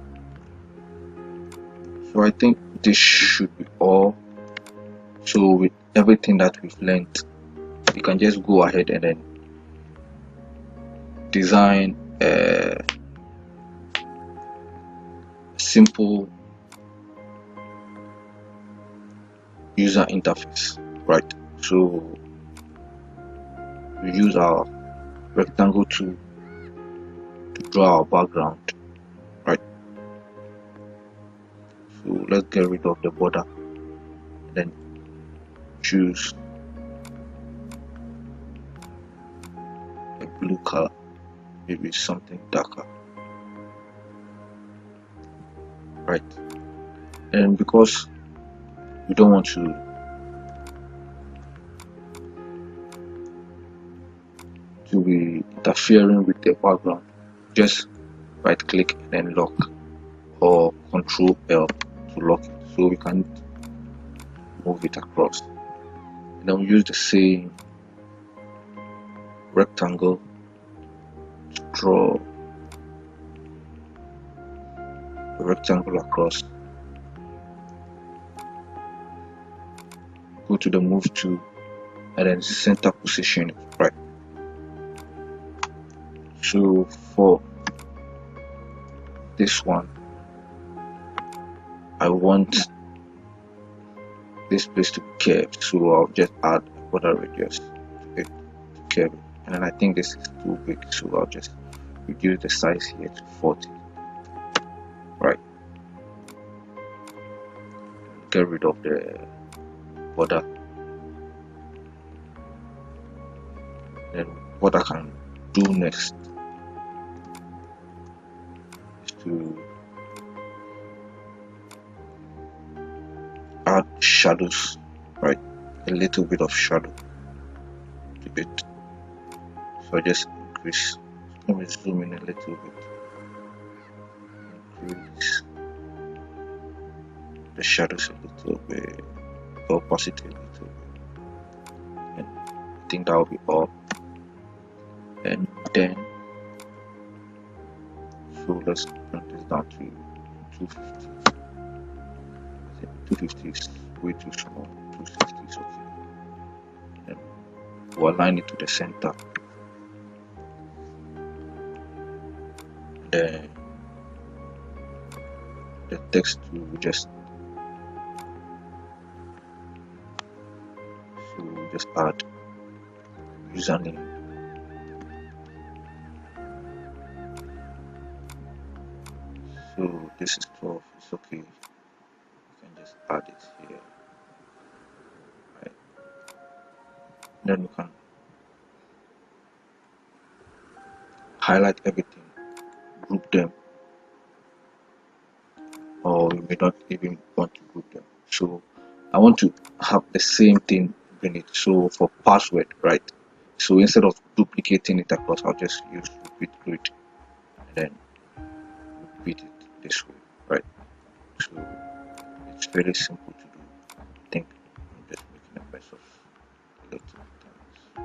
So I think this should be all. So with everything that we've learned, you can just go ahead and then design a simple user interface, right? So we use our rectangle tool to draw our background, right? So let's get rid of the border and then choose a blue color, maybe something darker, right? And because we don't want to be interfering with the background, just right click and then lock, or Control L to lock it, so we can move it across. And then we use the same rectangle to draw a rectangle across. Go to the move tool and then center position it, right? So for this one, I want this place to be curved, so I'll just add a border radius to it to curve it. And then I think this is too big, so I'll just reduce the size here to 40, right? Get rid of the border. Then what I can do next is to add shadows, right? A little bit of shadow to it. So I just increase. Let me zoom in a little bit. Increase the shadows a little bit, the opacity a little bit, and I think that will be all. And then, so let's bring this down to 250. 250 is way too small. 260 is okay. And we'll align it to the center. Then the text will just add username. So this is 12, it's okay. You can just add it here, right? Then we can highlight everything, group them, or we may not even want to group them. So I want to have the same thing in it. So for password, right? So instead of duplicating it across, I'll just use repeat grid and then repeat it this way, right? So it's very simple to do. I think I'm just making a mess of little things. So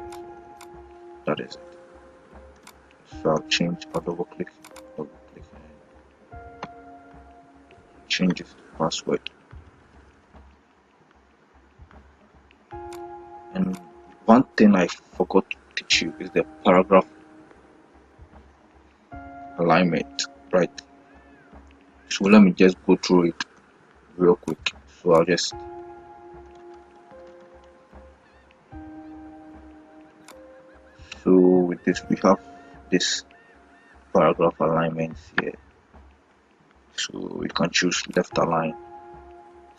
that is it. So I'll change, I'll double click and change it to password. And one thing I forgot to teach you is the paragraph alignment, right? So let me just go through it real quick. So I'll just with this we have this paragraph alignments here. So we can choose left align,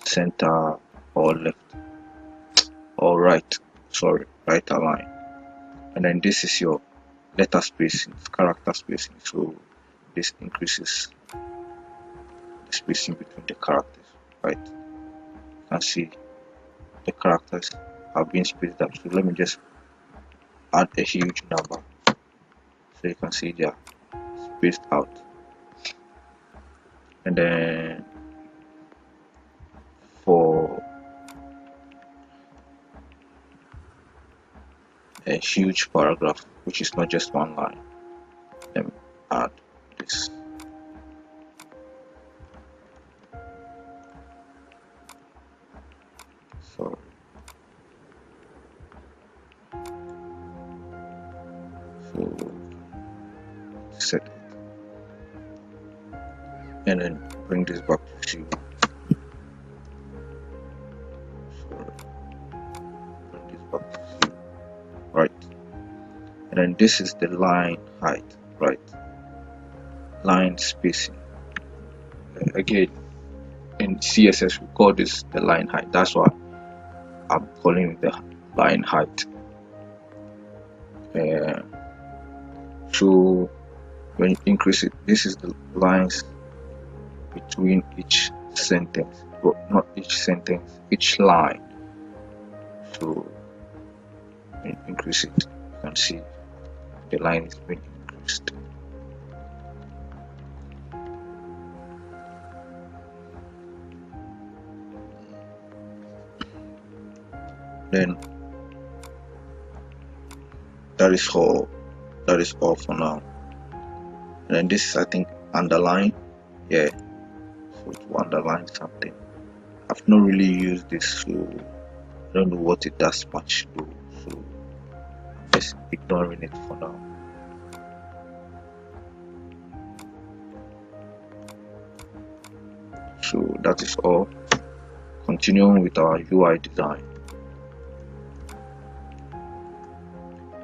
center, or left or right. Sorry, right align. And then this is your letter spacing, character spacing. So this increases the spacing between the characters, right? You can see the characters have been spaced up. So let me just add a huge number, so you can see they are spaced out. And then for a huge paragraph, which is not just one line, let me add this. Sorry, and then bring this back to 0. Sorry, bring this back to 0, right? And then this is the line height, right? Line spacing. Again, in CSS we call this the line height. That's why I'm calling it the line height. So when you increase it, this is the lines between each sentence, but not each sentence, each line. So when you increase it, you can see the line is being increased. Then that is all for now. And then this is, I think, underline. Yeah, so to underline something. I've not really used this, so I don't know what it does much though, so I'm just ignoring it for now. So that is all. Continuing with our UI design.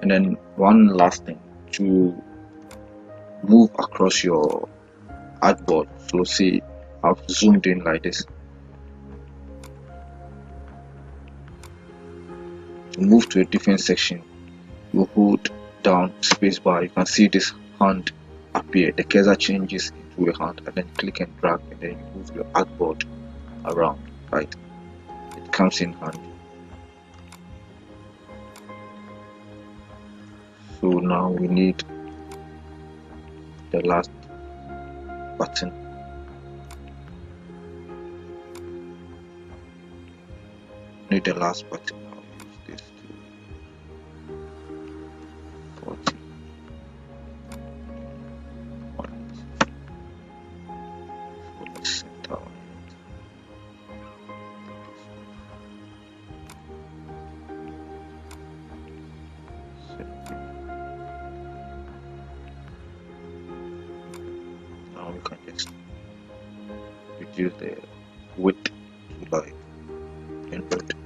And then one last thing, to move across your artboard. So see, I've zoomed in like this. To move to a different section, you hold down spacebar. You can see this hand appear. The cursor changes into a hand, and then click and drag, and then you move your artboard around, right? It comes in handy. So now we need the last button. Need the last button. I'll use this to 40. So let's center it. Now we can just reduce the width to like 100 and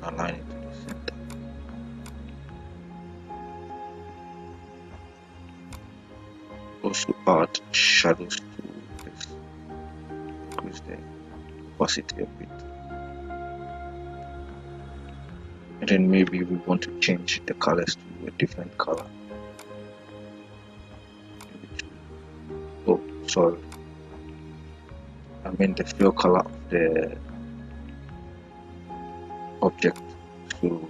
align it to the center. Also add shadows to this, increase the opacity a bit. And then maybe we want to change the colors to a different color. Oh, sorry, I mean the fill color of the object. So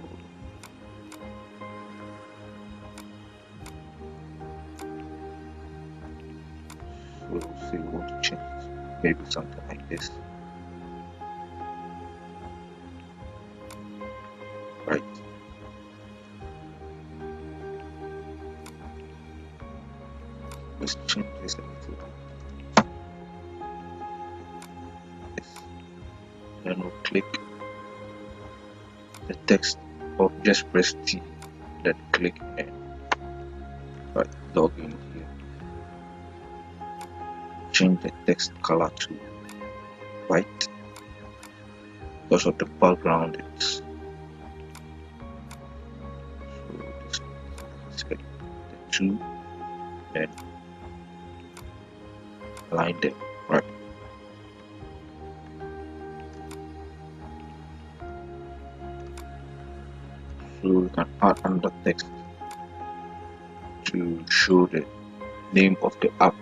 say we want to change it, maybe something like this, right? Let's change this a little. Then we'll click the text, or just press T, then click and right, log in here. Change the text color to white because of the background. It's so this, select the two and align them, right? So we can add another text to show the name of the app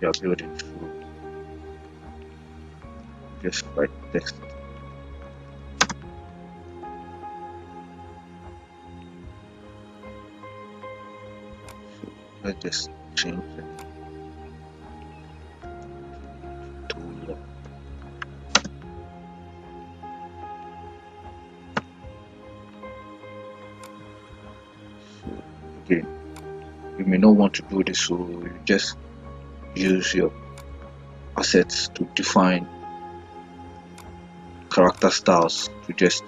we are building. So just write text. So let's just change the name to again, you may not want to do this, so you just use your assets to define character styles to just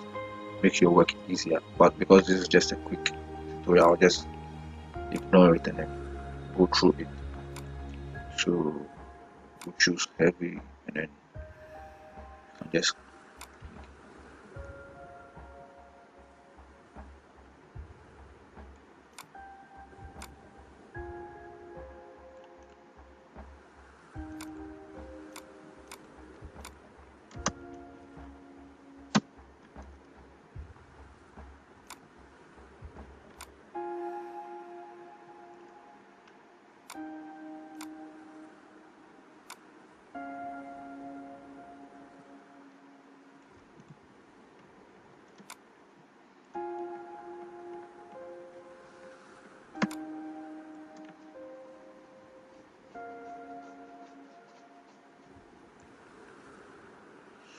make your work easier. But because this is just a quick tutorial, I'll just ignore it and then go through it. So we'll choose heavy, and then you can just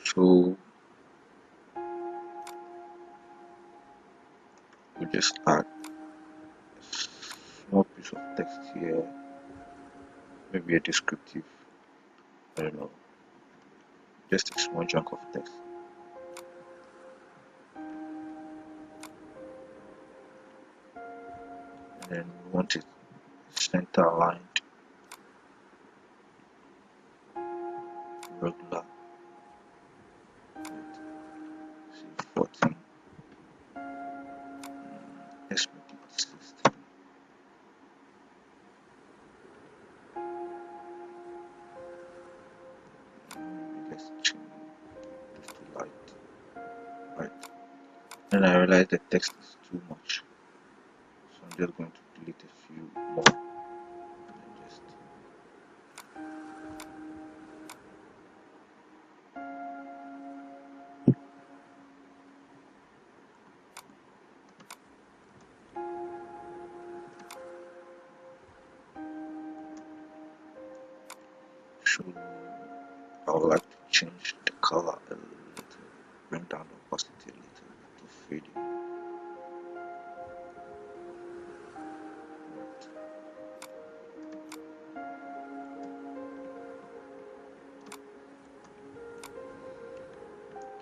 so we just add a small piece of text here, maybe a descriptive, I don't know, just a small chunk of text, and then we want it center aligned, regular, say 14, let's make it 16, let's change this to light, right? And I realize the text is too much, so I'm just going to delete a few more, and just show. I would like to change the color a little, bring down the opacity a little to fade in.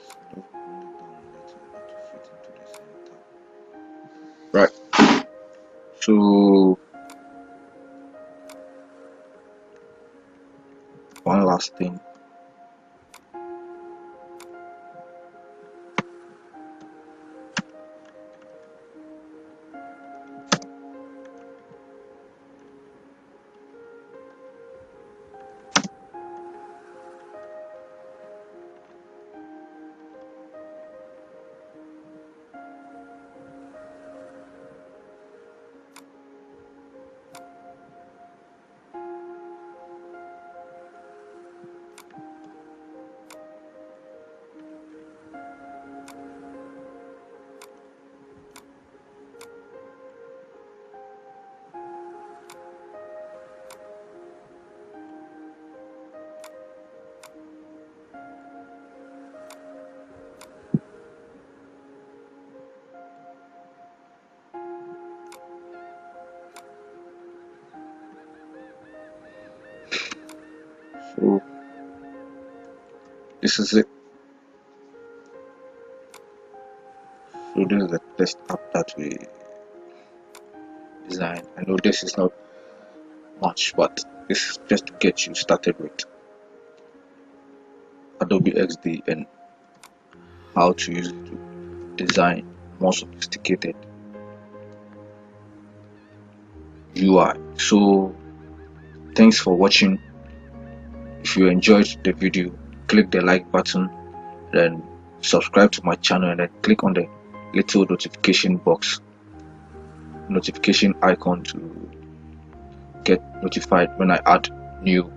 So bring it down a little to fit into the center. Right. So one last thing. So this is it. So this is the test app that we designed. I know this is not much, but this is just to get you started with Adobe Xd and how to use it to design more sophisticated UI. So thanks for watching. If you enjoyed the video, click the like button, then subscribe to my channel, and then click on the little notification icon to get notified when I add new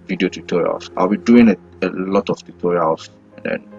video tutorials. I'll be doing a lot of tutorials, and then